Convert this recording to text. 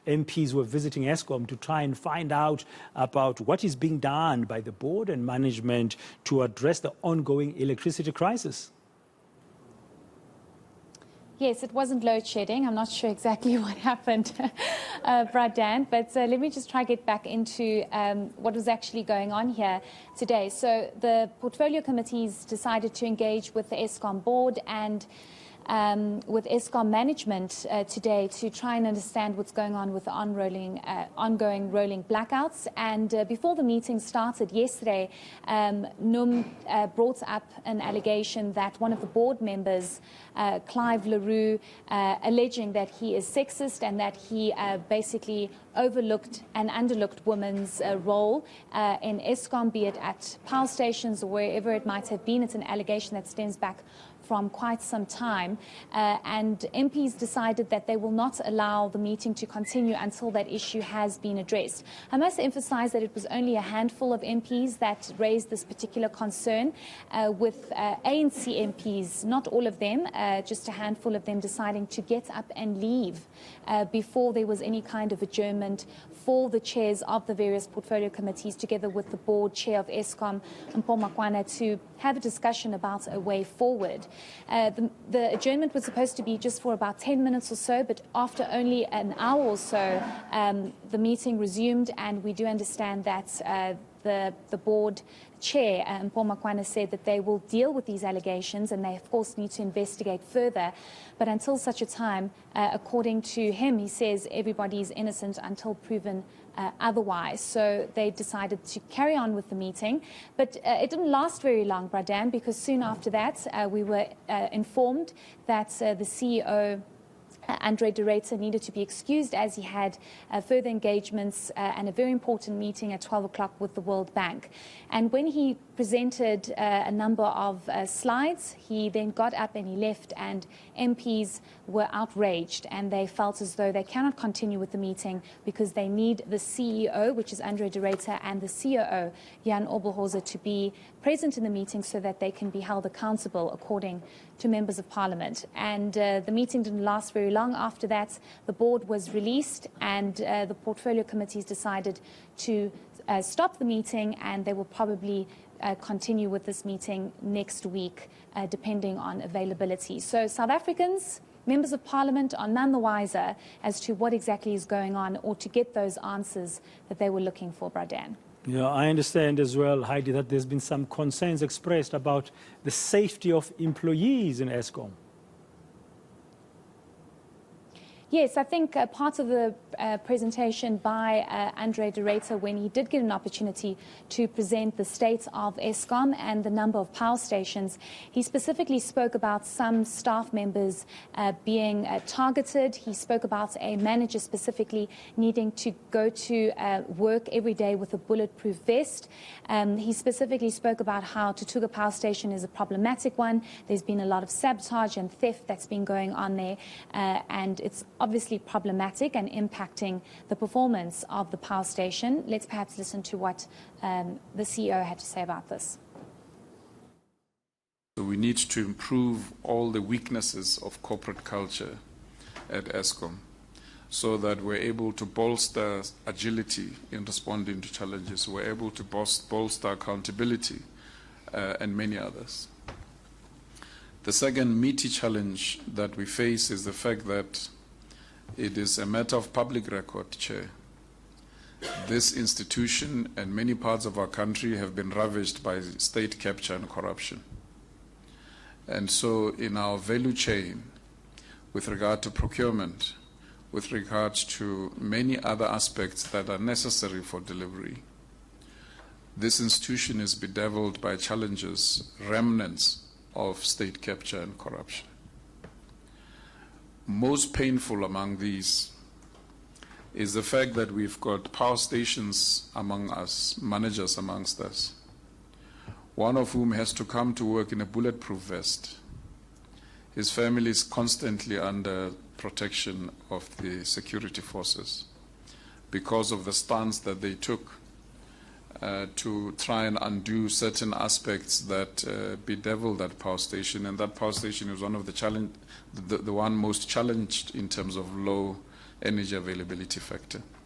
MPs were visiting Eskom to try and find out about what is being done by the board and management to address the ongoing electricity crisis. Yes, it wasn't load shedding. I'm not sure exactly what happened, Dan, but let me just try to get back into what was actually going on here today. So the portfolio committees decided to engage with the Eskom board and with Eskom management today to try and understand what's going on with the ongoing rolling blackouts. And before the meeting started yesterday, NUM brought up an allegation that one of the board members, Clive Leroux, alleging that he is sexist and that he basically overlooked and underlooked women's role in Eskom, be it at power stations or wherever it might have been. It's an allegation that stems back from quite some time, and MPs decided that they will not allow the meeting to continue until that issue has been addressed. I must emphasize that it was only a handful of MPs that raised this particular concern, with ANC MPs, not all of them, just a handful of them deciding to get up and leave before there was any kind of adjournment for the chairs of the various portfolio committees, together with the board chair of Eskom, Mpho Makwana, to have a discussion about a way forward. The adjournment was supposed to be just for about 10 minutes or so, but after only an hour or so, the meeting resumed, and we do understand that the board chair, Mpho Makwana, said that they will deal with these allegations and they, of course, need to investigate further. But until such a time, according to him, he says everybody is innocent until proven otherwise. So they decided to carry on with the meeting. But it didn't last very long, Dan, because soon after that, we were informed that the CEO, Andre de Ruyter, needed to be excused as he had further engagements and a very important meeting at 12 o'clock with the World Bank. And when he presented a number of slides, he then got up and he left, and MPs were outraged and they felt as though they cannot continue with the meeting because they need the CEO, which is Andre de Ruyter, and the COO, Jan Oberholzer, to be present in the meeting so that they can be held accountable according to members of parliament. And the meeting didn't last very long. After that, the board was released and the portfolio committees decided to stop the meeting, and they will probably continue with this meeting next week, depending on availability. So South Africans, members of parliament, are none the wiser as to what exactly is going on or to get those answers that they were looking for, Dan. Yeah, I understand as well, Heidi, that there's been some concerns expressed about the safety of employees in Eskom. Yes, I think part of the presentation by Andre de Ruyter, when he did get an opportunity to present the state of Eskom and the number of power stations, he specifically spoke about some staff members being targeted. He spoke about a manager specifically needing to go to work every day with a bulletproof vest. He specifically spoke about how Tutuga Power Station is a problematic one. There's been a lot of sabotage and theft that's been going on there, and it's obviously problematic and impacting the performance of the power station. Let's perhaps listen to what the CEO had to say about this. So we need to improve all the weaknesses of corporate culture at Eskom so that we're able to bolster agility in responding to challenges. We're able to bolster accountability and many others. The second meaty challenge that we face is the fact that it is a matter of public record, Chair. This institution and many parts of our country have been ravaged by state capture and corruption. And so in our value chain, with regard to procurement, with regards to many other aspects that are necessary for delivery, this institution is bedeviled by challenges, remnants of state capture and corruption. Most painful among these is the fact that we've got power stations among us, managers amongst us, one of whom has to come to work in a bulletproof vest. His family is constantly under protection of the security forces because of the stance that they took to try and undo certain aspects that bedevil that power station. And that power station is one of the one most challenged in terms of low energy availability factor.